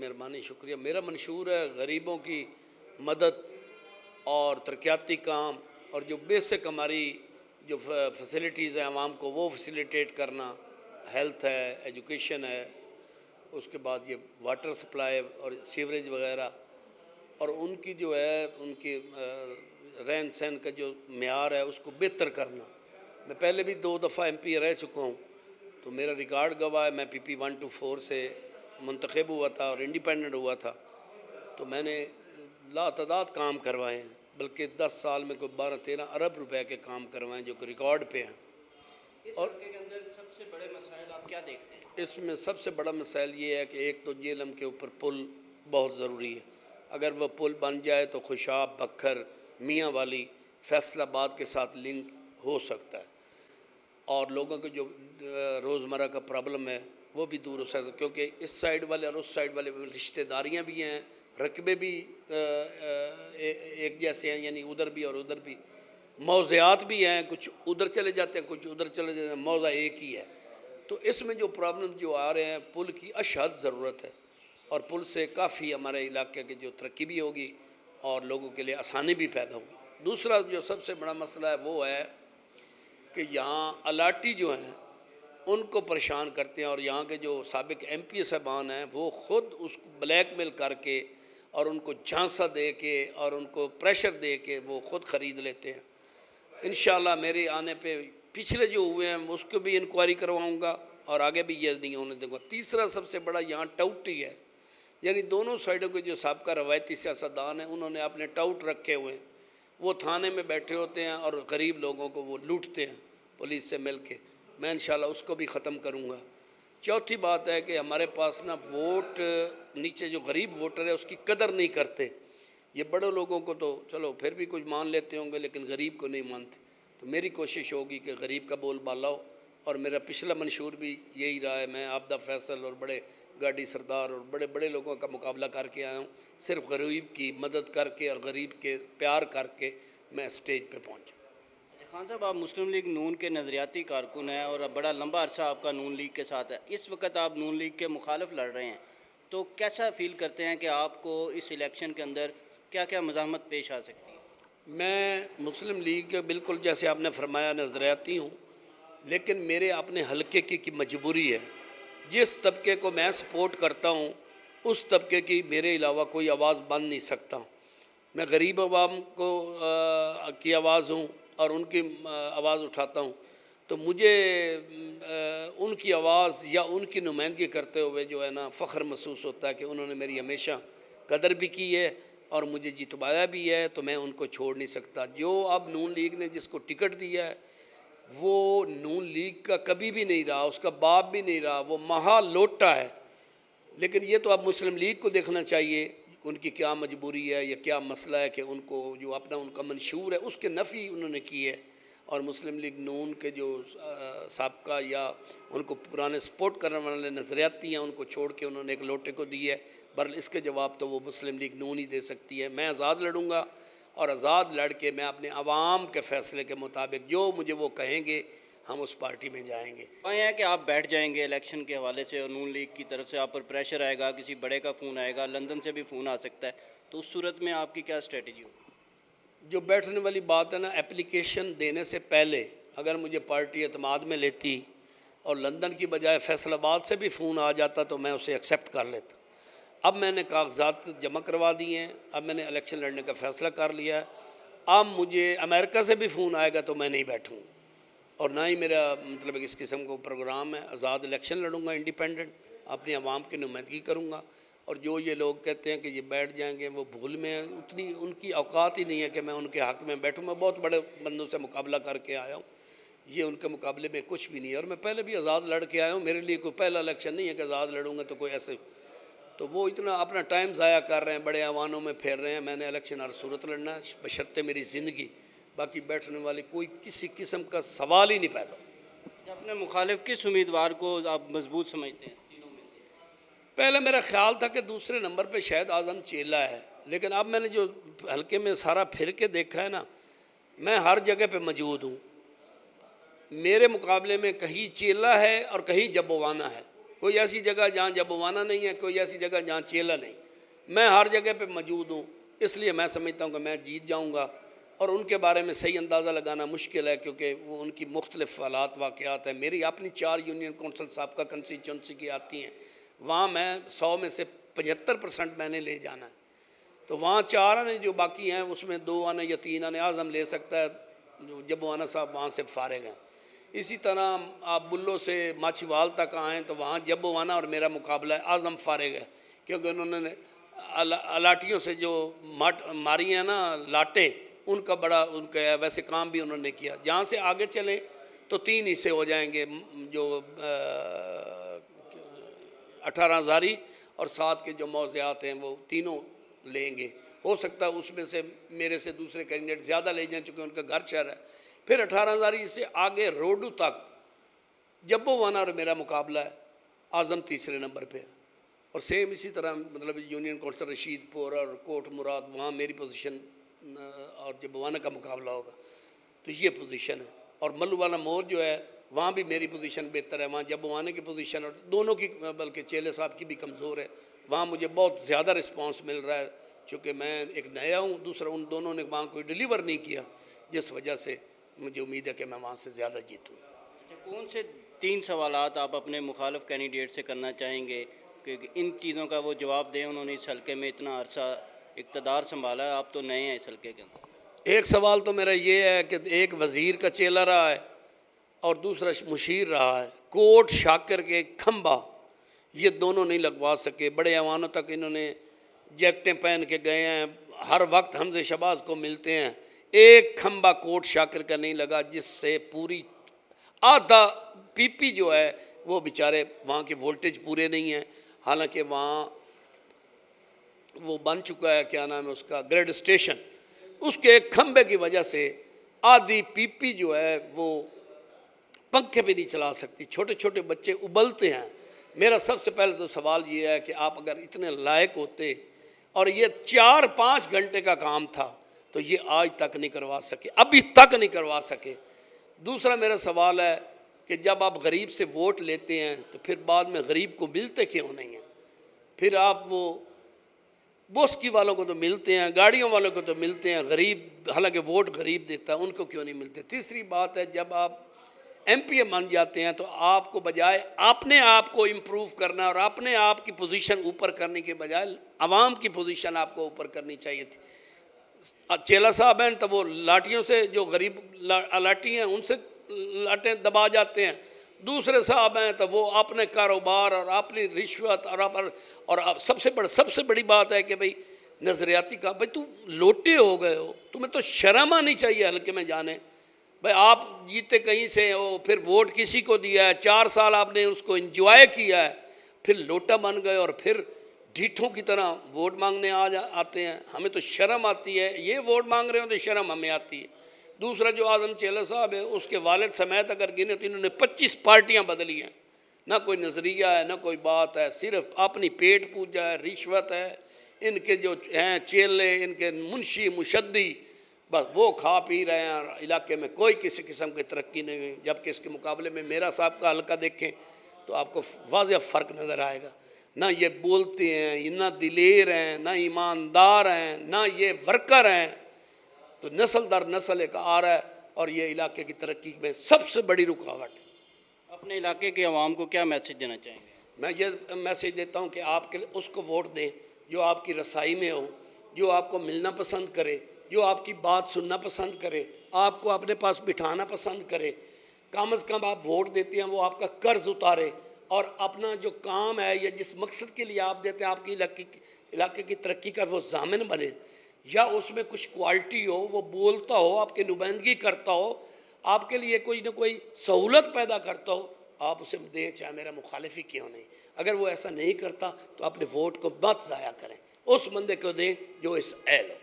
मेहरबानी, शुक्रिया। मेरा मंशूर है गरीबों की मदद और तरक्याती काम और जो बेसिक हमारी जो फैसिलिटीज़ हैं आवाम को वो फैसिलिटेट करना, हेल्थ है, एजुकेशन है, उसके बाद ये वाटर सप्लाई और सीवरेज वगैरह, और उनकी जो है उनकी रहन सहन का जो मेयार है उसको बेहतर करना। मैं पहले भी 2 दफ़ा MP रह चुका हूँ, तो मेरा रिकॉर्ड गवाह है। मैं PP 1 to 4 से मुंतखब हुआ था और इंडिपेंडेंट हुआ था, तो मैंने लातादाद काम करवाए हैं, बल्कि 10 साल में कोई 12-13 अरब रुपए के काम करवाएं जो कि रिकॉर्ड पे हैं। इस और हल्के के अंदर सबसे बड़े मसाइल आप क्या देखते हैं? इसमें सबसे बड़ा मसाइल ये है कि एक तो जेहलम के ऊपर पुल बहुत ज़रूरी है। अगर वह पुल बन जाए तो खुशाब, बखर, मियाँ वाली, फैसलाबाद के साथ लिंक हो सकता है और लोगों के जो रोज़मर्रा का प्रॉब्लम है वो भी दूर हो सकता है, क्योंकि इस साइड वाले और उस साइड वाले रिश्तेदारियाँ भी हैं, रकबे भी एक जैसे हैं, यानी उधर भी और उधर भी, मौज़ियात भी हैं, कुछ उधर चले जाते हैं, कुछ उधर चले जाते हैं, मौज़ा एक ही है। तो इसमें जो प्रॉब्लम जो आ रहे हैं, पुल की अशद ज़रूरत है और पुल से काफ़ी हमारे इलाके की जो तरक्की भी होगी और लोगों के लिए आसानी भी पैदा होगी। दूसरा जो सबसे बड़ा मसला है वो है कि यहाँ अलाटी जो हैं उनको परेशान करते हैं और यहाँ के जो साबिक MP साहबान हैं वो ख़ुद उसको ब्लैकमेल करके और उनको झांसा दे के और उनको प्रेशर दे के वो ख़ुद ख़रीद लेते हैं। इंशाल्लाह मेरे आने पे पिछले जो हुए हैं उसको भी इंक्वायरी करवाऊँगा और आगे भी ये नहीं होने दूँगा। तीसरा सबसे बड़ा यहाँ टाउटी है, यानी दोनों साइडों के जो साबका रवायती सियासतदान हैं उन्होंने अपने टाउट रखे हुए हैं, वो थाने में बैठे होते हैं और गरीब लोगों को वो लूटते हैं पुलिस से मिल के। मैं इंशाल्लाह उसको भी ख़त्म करूँगा। चौथी बात है कि हमारे पास ना वोट, नीचे जो गरीब वोटर है उसकी कदर नहीं करते। ये बड़े लोगों को तो चलो फिर भी कुछ मान लेते होंगे, लेकिन गरीब को नहीं मानते। तो मेरी कोशिश होगी कि गरीब का बोलबाला हो और मेरा पिछला मंशूर भी यही रहा है। मैं आपदा फैसल और बड़े गाड़ी सरदार और बड़े बड़े लोगों का मुकाबला करके आया हूँ, सिर्फ गरीब की मदद करके और गरीब के प्यार करके मैं स्टेज पे पहुँचा। खान साहब, आप मुस्लिम लीग नून के नज़रियाती कारकुन हैं और अब बड़ा लंबा अरसा आपका नून लीग के साथ है। इस वक्त आप नून लीग के मुखालिफ लड़ रहे हैं, तो कैसा फील करते हैं कि आपको इस इलेक्शन के अंदर क्या क्या मज़ाहमत पेश आ सकती है? मैं मुस्लिम लीग के बिल्कुल जैसे आपने फरमाया नज़रियाती हूँ, लेकिन मेरे अपने हलके की मजबूरी है। जिस तबके को मैं सपोर्ट करता हूँ उस तबके की मेरे अलावा कोई आवाज़ बन नहीं सकता। मैं गरीब आवाम को की आवाज़ हूँ और उनकी आवाज़ उठाता हूँ, तो मुझे उनकी आवाज़ या उनकी नुमाइंदगी करते हुए जो है ना फ़ख्र महसूस होता है कि उन्होंने मेरी हमेशा कदर भी की है और मुझे जितवाया भी है, तो मैं उनको छोड़ नहीं सकता। जो अब नून लीग ने जिसको टिकट दिया है वो नून लीग का कभी भी नहीं रहा, उसका बाप भी नहीं रहा, वो महा लोटा है। लेकिन ये तो अब मुस्लिम लीग को देखना चाहिए उनकी क्या मजबूरी है या क्या मसला है कि उनको जो अपना उनका मंशूर है उसके नफ़ी उन्होंने की है। और मुस्लिम लीग नून के जो साबका या उनको पुराने सपोर्ट करने वाले नज़रियाती हैं उनको छोड़ के उन्होंने एक लोटे को दी है। बहरहाल इसके जवाब तो वो मुस्लिम लीग नून ही दे सकती है। मैं आज़ाद लड़ूँगा और आज़ाद लड़ के मैं अपने आवाम के फ़ैसले के मुताबिक जो मुझे वो कहेंगे हम उस पार्टी में जाएंगे। ये है कि आप बैठ जाएंगे इलेक्शन के हवाले से और नून लीग की तरफ से आप पर प्रेशर आएगा, किसी बड़े का फ़ोन आएगा, लंदन से भी फ़ोन आ सकता है, तो उस सूरत में आपकी क्या स्ट्रेटजी होगी? जो बैठने वाली बात है ना, एप्लीकेशन देने से पहले अगर मुझे पार्टी एतमाद में लेती और लंदन की बजाय फैसलाबाद से भी फ़ोन आ जाता तो मैं उसे एक्सेप्ट कर लेता। अब मैंने कागजात जमा करवा दिए हैं, अब मैंने इलेक्शन लड़ने का फ़ैसला कर लिया है। अब मुझे अमेरिका से भी फ़ोन आएगा तो मैं नहीं बैठूँ और ना ही मेरा मतलब इस किस्म का प्रोग्राम है। आज़ाद इलेक्शन लड़ूंगा, इंडिपेंडेंट, अपनी आवाम की नुमाइंदगी करूँगा। और जो ये लोग कहते हैं कि ये बैठ जाएंगे वो भूल में, उतनी उनकी औकात ही नहीं है कि मैं उनके हक़ में बैठूँ। मैं बहुत बड़े बंदों से मुकाबला करके आया हूँ, ये उनके मुकाबले में कुछ भी नहीं है। और मैं पहले भी आज़ाद लड़ के आया हूँ, मेरे लिए कोई पहला इलेक्शन नहीं है कि आज़ाद लड़ूंगा तो कोई ऐसे, तो वो इतना अपना टाइम ज़ाया कर रहे हैं, बड़े ऐवानों में फिर रहे हैं। मैंने इलेक्शन हर सूरत लड़ना है बशर्ते मेरी ज़िंदगी, बाकी बैठने वाली कोई किसी किस्म का सवाल ही नहीं पैदा। अपने मुखालिफ किस उम्मीदवार को आप मजबूत समझते हैं तीनों में से? पहले मेरा ख्याल था कि दूसरे नंबर पे शायद आज़म चेला है, लेकिन अब मैंने जो हल्के में सारा फिर के देखा है ना, मैं हर जगह पे मौजूद हूँ। मेरे मुकाबले में कहीं चेला है और कहीं जब्बवाना है। कोई ऐसी जगह जहाँ जबवाना नहीं है, कोई ऐसी जगह जहाँ चेला नहीं। मैं हर जगह पे मौजूद हूँ, इसलिए मैं समझता हूँ कि मैं जीत जाऊँगा। और उनके बारे में सही अंदाज़ा लगाना मुश्किल है, क्योंकि वो उनकी मुख्तलिफ हालात वाक़यात हैं। मेरी अपनी 4 यूनियन कौंसल साबका कंस्टिट्यूंसी की आती हैं, वहाँ मैं 100 में से 75% मैंने ले जाना है। तो वहाँ 4 आने जो बाकी हैं उसमें 2 आने या 3 आने आज़म ले सकता है, जबवाना साहब वहाँ से फारिग हैं। इसी तरह आप बुल्लो से माछीवाल तक आएँ तो वहाँ जबवाना और मेरा मुकाबला है, आज़म फारिग है, क्योंकि उन्होंने अलाटियों से जो मारी हैं ना लाटे, उनका बड़ा उनका है, वैसे काम भी उन्होंने किया। जहाँ से आगे चलें तो 3 हिस्से हो जाएंगे, जो 18 हज़ारी और 7 के जो मौज़ियात हैं वो तीनों लेंगे। हो सकता है उसमें से मेरे से दूसरे कैंडिडेट ज़्यादा ले जाएं, चूँकि उनका घर शहर है। फिर 18 हज़ारी से आगे रोडू तक जबवाना और मेरा मुकाबला है, आज़म तीसरे नंबर पे है। और सेम इसी तरह मतलब यूनियन कौंसल रशीदपुर और कोट मुराद, वहाँ मेरी पोजीशन और जबवाना का मुकाबला होगा। तो ये पोजीशन है। और मल्लू वाला मोर जो है वहाँ भी मेरी पोजीशन बेहतर है, वहाँ जबवाने की पोजीशन और दोनों की, बल्कि चेले साहब की भी कमज़ोर है। वहाँ मुझे बहुत ज़्यादा रिस्पांस मिल रहा है, चूँकि मैं एक नया हूँ, दूसरा उन दोनों ने वहाँ कोई डिलीवर नहीं किया, जिस वजह से मुझे उम्मीद है कि मैं वहाँ से ज़्यादा जीतूँ। अच्छा, कौन से 3 सवालात आप अपने मुखालिफ कैंडिडेट से करना चाहेंगे कि इन चीज़ों का वो जवाब दें? उन्होंने इस हल्के में इतना अरसा इक़्तिदार संभाला है, आप तो नए हैं इस हल्के के अंदर। एक सवाल तो मेरा ये है कि एक वज़ीर का चेला रहा है और दूसरा मुशीर रहा है। कोट शाकर के खंबा ये दोनों नहीं लगवा सके, बड़े ऐवानों तक इन्होंने जैकटें पहन के गए हैं, हर वक्त हमसे शबाज को मिलते हैं। एक खंबा कोट शाकर का नहीं लगा, जिससे पूरी आधा पीपी जो है वो बेचारे वहाँ के वोल्टेज पूरे नहीं हैं। हालांकि वहाँ वो बन चुका है, क्या नाम है उसका, ग्रेड स्टेशन, उसके एक खंबे की वजह से आधी पीपी जो है वो पंखे भी नहीं चला सकती, छोटे छोटे बच्चे उबलते हैं। मेरा सबसे पहले तो सवाल ये है कि आप अगर इतने लायक होते और ये 4-5 घंटे का काम था तो ये आज तक नहीं करवा सके, अभी तक नहीं करवा सके। दूसरा मेरा सवाल है कि जब आप गरीब से वोट लेते हैं तो फिर बाद में गरीब को मिलते क्यों नहीं हैं? फिर आप वो बोस्की वालों को तो मिलते हैं, गाड़ियों वालों को तो मिलते हैं, गरीब हालांकि वोट गरीब देता है उनको क्यों नहीं मिलते? तीसरी बात है, जब आप एमपीए बन जाते हैं तो आपको बजाय अपने आप को इम्प्रूव करना और अपने आप की पोजीशन ऊपर करने के बजाय आवाम की पोजीशन आपको ऊपर करनी चाहिए थी। चेला साहब हैं तो वो लाठियों से, जो गरीब लाठी हैं उनसे लाटें दबा जाते हैं। दूसरे साहब हैं तो वो अपने कारोबार और अपनी रिश्वत और सबसे बड़ी बात है कि भाई नज़रियाती का, भाई तू लोटे हो गए हो, तुम्हें तो शर्म आनी चाहिए हल्के में जाने। भाई आप जीते कहीं से हो, फिर वोट किसी को दिया है, 4 साल आपने उसको एंजॉय किया है, फिर लोटा बन गए और फिर ढीठों की तरह वोट मांगने आते हैं। हमें तो शर्म आती है, ये वोट मांग रहे हो तो शर्म हमें आती है। दूसरा जो आज़म चेला साहब है, उसके वालिद समेत अगर गिने तो इन्होंने 25 पार्टियां बदली हैं। ना कोई नज़रिया है, ना कोई बात है, सिर्फ अपनी पेट पूजा है, रिश्वत है। इनके जो हैं चेले, इनके मुंशी मुशद्दी, बस वो खा पी रहे हैं, इलाके में कोई किसी किस्म की तरक्की नहीं हुई। जबकि इसके मुकाबले में मेरा साहब का हल्का देखें तो आपको वाज़ेह फ़र्क नज़र आएगा। ना ये बोलते हैं, ना दिलेर हैं, ना ईमानदार हैं, ना ये वर्कर हैं। तो नस्ल दर नस्ल एक आ रहा है और ये इलाके की तरक्की में सबसे बड़ी रुकावट है। अपने इलाके के अवाम को क्या मैसेज देना चाहेंगे? मैं ये मैसेज देता हूँ कि आपके उसको वोट दें जो आपकी रसाई में हो, जो आपको मिलना पसंद करे, जो आपकी बात सुनना पसंद करे, आपको अपने पास बिठाना पसंद करे। कम अज़ कम आप वोट देते हैं वो आपका कर्ज उतारे और अपना जो काम है या जिस मकसद के लिए आप देते हैं आपकी इलाके की तरक्की का वो ज़ामिन बने, या उसमें कुछ क्वालिटी हो, वो बोलता हो, आपकी नुमाइंदगी करता हो, आपके लिए कोई ना कोई सहूलत पैदा करता हो, आप उसे दें, चाहे मेरा मुखालिफ ही क्यों नहीं। अगर वो ऐसा नहीं करता तो अपने वोट को मत ज़ाया करें, उस बंदे को दें जो इस अहल हो।